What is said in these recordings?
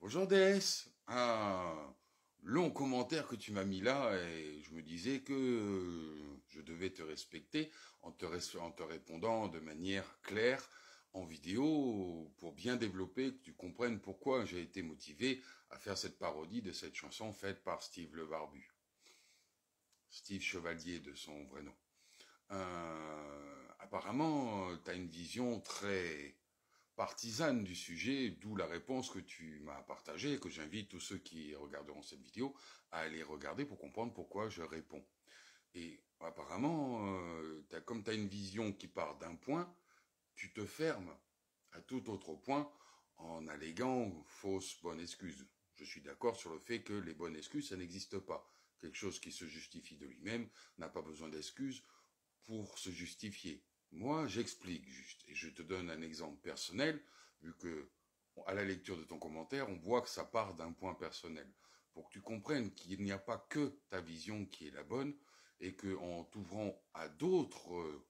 Bonjour DS. Un long commentaire que tu m'as mis là et je me disais que je devais te respecter en te répondant de manière claire en vidéo pour bien développer, que tu comprennes pourquoi j'ai été motivé à faire cette parodie de cette chanson faite par Steve le Barbu. Steve Chevalier de son vrai nom. Apparemment, tu as une vision très partisane du sujet, d'où la réponse que tu m'as partagée et que j'invite tous ceux qui regarderont cette vidéo à aller regarder pour comprendre pourquoi je réponds. Et apparemment, comme tu as une vision qui part d'un point, tu te fermes à tout autre point en alléguant fausse bonne excuse. Je suis d'accord sur le fait que les bonnes excuses, ça n'existe pas. Quelque chose qui se justifie de lui-même n'a pas besoin d'excuses pour se justifier. Moi, j'explique juste, et je te donne un exemple personnel, vu que, à la lecture de ton commentaire, on voit que ça part d'un point personnel. Pour que tu comprennes qu'il n'y a pas que ta vision qui est la bonne, et que en t'ouvrant à d'autres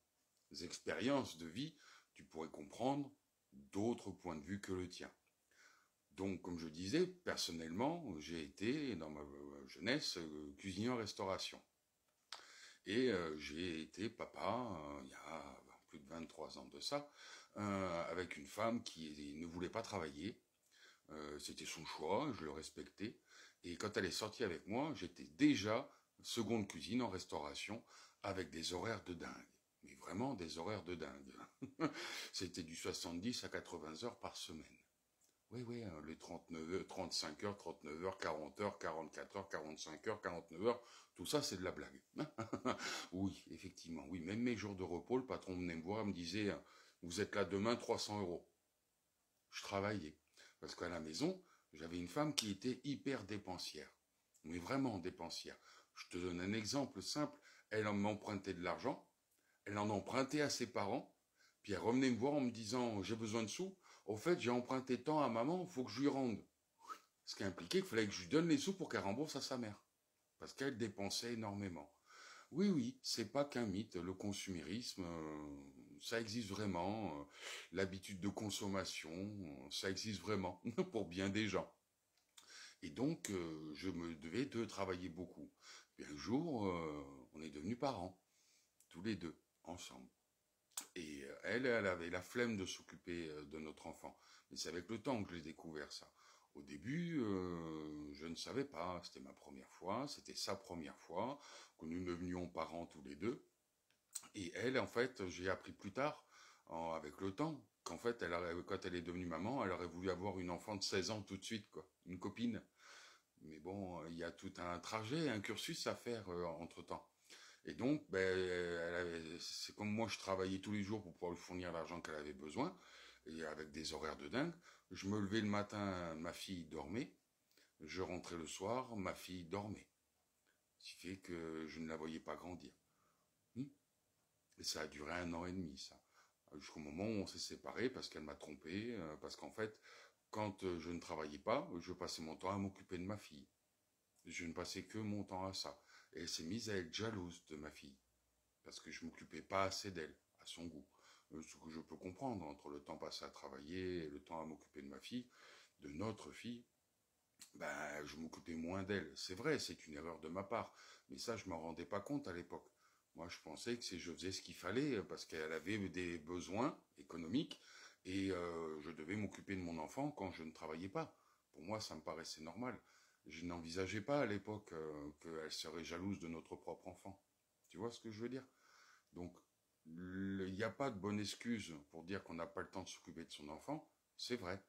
expériences de vie, tu pourrais comprendre d'autres points de vue que le tien. Donc, comme je disais, personnellement, j'ai été, dans ma jeunesse, cuisinier en restauration. Et j'ai été papa, il y a plus de 23 ans de ça, avec une femme qui ne voulait pas travailler. C'était son choix, je le respectais. Et quand elle est sortie avec moi, j'étais déjà seconde cuisine en restauration avec des horaires de dingue. Mais vraiment des horaires de dingue. C'était du 70 à 80 heures par semaine. Oui, oui, les 39 heures, 35 heures, 39 heures, 40 heures, 44 heures, 45 heures, 49 heures, tout ça c'est de la blague. Oui, effectivement, oui, même mes jours de repos, le patron venait me voir et me disait, vous êtes là demain, 300 euros. Je travaillais. Parce qu'à la maison, j'avais une femme qui était hyper dépensière. Mais vraiment dépensière. Je te donne un exemple simple. Elle m'empruntait de l'argent. Elle en empruntait à ses parents. Puis elle revenait me voir en me disant, j'ai besoin de sous. Au fait, j'ai emprunté tant à maman, faut que je lui rende. Ce qui impliquait qu'il fallait que je lui donne les sous pour qu'elle rembourse à sa mère. Parce qu'elle dépensait énormément. Oui, oui, c'est pas qu'un mythe. Le consumérisme, ça existe vraiment. L'habitude de consommation, ça existe vraiment pour bien des gens. Et donc, je me devais de travailler beaucoup. Puis un jour, on est devenus parents, tous les deux, ensemble. Et elle avait la flemme de s'occuper de notre enfant. Mais c'est avec le temps que j'ai découvert ça. Au début, je ne savais pas. C'était ma première fois, c'était sa première fois que nous devenions parents tous les deux. Et elle, en fait, j'ai appris plus tard, avec le temps, qu'en fait, quand elle est devenue maman, elle aurait voulu avoir une enfant de 16 ans tout de suite, quoi, une copine. Mais bon, il y a tout un trajet, un cursus à faire entre-temps. Et donc, c'est comme moi, je travaillais tous les jours pour pouvoir lui fournir l'argent qu'elle avait besoin, et avec des horaires de dingue. Je me levais le matin, ma fille dormait. Je rentrais le soir, ma fille dormait. Ce qui fait que je ne la voyais pas grandir. Hmm. Et ça a duré 1 an et demi, ça. Jusqu'au moment où on s'est séparés parce qu'elle m'a trompé, parce qu'en fait, quand je ne travaillais pas, je passais mon temps à m'occuper de ma fille. Je ne passais que mon temps à ça. Et elle s'est mise à être jalouse de ma fille, parce que je m'occupais pas assez d'elle, à son goût. Ce que je peux comprendre, entre le temps passé à travailler et le temps à m'occuper de ma fille, de notre fille, ben, je m'occupais moins d'elle. C'est vrai, c'est une erreur de ma part, mais ça, je m'en rendais pas compte à l'époque. Moi, je pensais que je faisais ce qu'il fallait parce qu'elle avait des besoins économiques et je devais m'occuper de mon enfant quand je ne travaillais pas. Pour moi, ça me paraissait normal. Je n'envisageais pas à l'époque qu'elle serait jalouse de notre propre enfant. Tu vois ce que je veux dire? Donc, il n'y a pas de bonne excuse pour dire qu'on n'a pas le temps de s'occuper de son enfant. C'est vrai.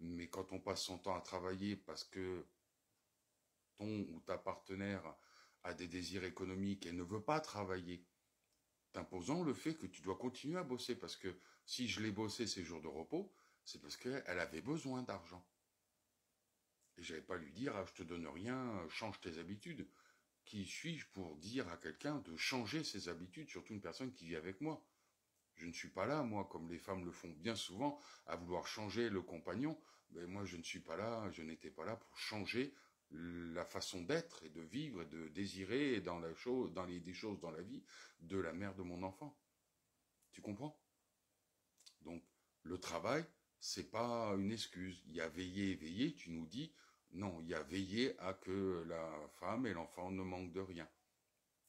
Mais quand on passe son temps à travailler parce que ton ou ta partenaire a des désirs économiques et ne veut pas travailler, t'imposant le fait que tu dois continuer à bosser parce que si je l'ai bossé ces jours de repos, c'est parce qu'elle avait besoin d'argent. Et j'avais pas lui dire, ah, je te donne rien, change tes habitudes. Qui suis-je pour dire à quelqu'un de changer ses habitudes, surtout une personne qui vit avec moi? Je ne suis pas là, moi, comme les femmes le font bien souvent, à vouloir changer le compagnon. Mais moi, je ne suis pas là, je n'étais pas là pour changer la façon d'être et de vivre et de désirer dans des choses dans la vie de la mère de mon enfant. Tu comprends? Donc, le travail, c'est pas une excuse. Il y a veillé et veillé, tu nous dis, non, il y a veillé à que la femme et l'enfant ne manquent de rien,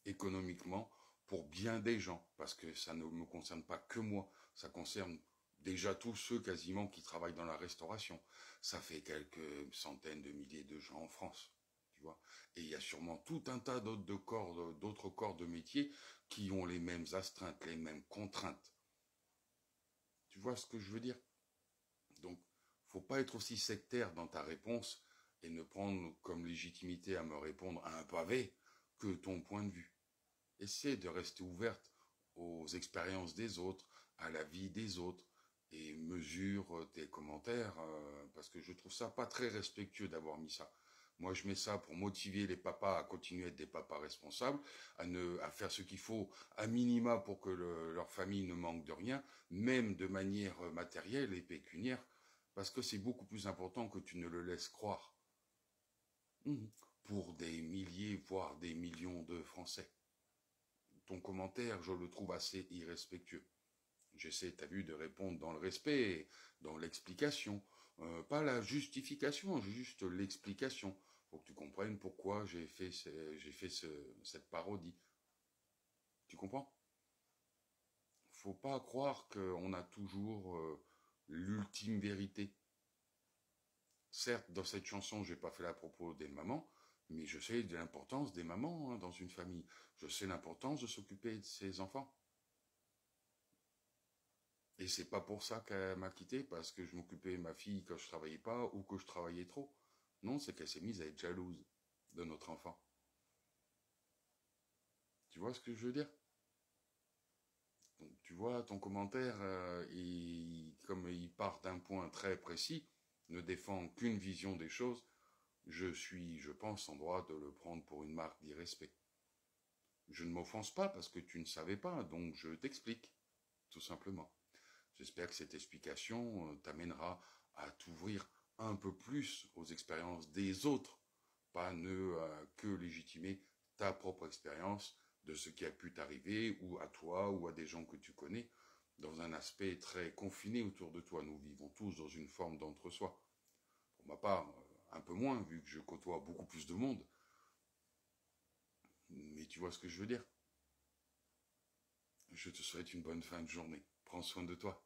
économiquement, pour bien des gens, parce que ça ne me concerne pas que moi, ça concerne déjà tous ceux quasiment qui travaillent dans la restauration. Ça fait quelques centaines de milliers de gens en France, tu vois. Et il y a sûrement tout un tas d'autres corps de métiers qui ont les mêmes astreintes, les mêmes contraintes. Tu vois ce que je veux dire? Donc, faut pas être aussi sectaire dans ta réponse et ne prendre comme légitimité à me répondre à un pavé que ton point de vue. Essaie de rester ouverte aux expériences des autres, à la vie des autres, et mesure tes commentaires, parce que je trouve ça pas très respectueux d'avoir mis ça. Moi, je mets ça pour motiver les papas à continuer à être des papas responsables, à faire ce qu'il faut à minima pour que leur famille ne manque de rien, même de manière matérielle et pécuniaire, parce que c'est beaucoup plus important que tu ne le laisses croire. Pour des milliers, voire des millions de Français. Ton commentaire, je le trouve assez irrespectueux. J'essaie, t'as vu, de répondre dans le respect, dans l'explication. Pas la justification, juste l'explication. Faut que tu comprennes pourquoi j'ai fait cette parodie. Tu comprends? Faut pas croire qu'on a toujours l'ultime vérité. Certes, dans cette chanson, j'ai pas fait la propos des mamans, mais je sais de l'importance des mamans dans une famille. Je sais l'importance de s'occuper de ses enfants. Et c'est pas pour ça qu'elle m'a quitté, parce que je m'occupais de ma fille quand je travaillais pas ou que je travaillais trop. Non, c'est qu'elle s'est mise à être jalouse de notre enfant. Tu vois ce que je veux dire? Donc, tu vois, ton commentaire, comme il part d'un point très précis, ne défend qu'une vision des choses, je pense, en droit de le prendre pour une marque d'irrespect. Je ne m'offense pas parce que tu ne savais pas, donc je t'explique, tout simplement. J'espère que cette explication t'amènera à t'ouvrir un peu plus aux expériences des autres, pas ne que légitimer ta propre expérience de ce qui a pu t'arriver, ou à toi, ou à des gens que tu connais, dans un aspect très confiné autour de toi. Nous vivons tous dans une forme d'entre-soi. Pour ma part, un peu moins, vu que je côtoie beaucoup plus de monde. Mais tu vois ce que je veux dire? Je te souhaite une bonne fin de journée. Prends soin de toi.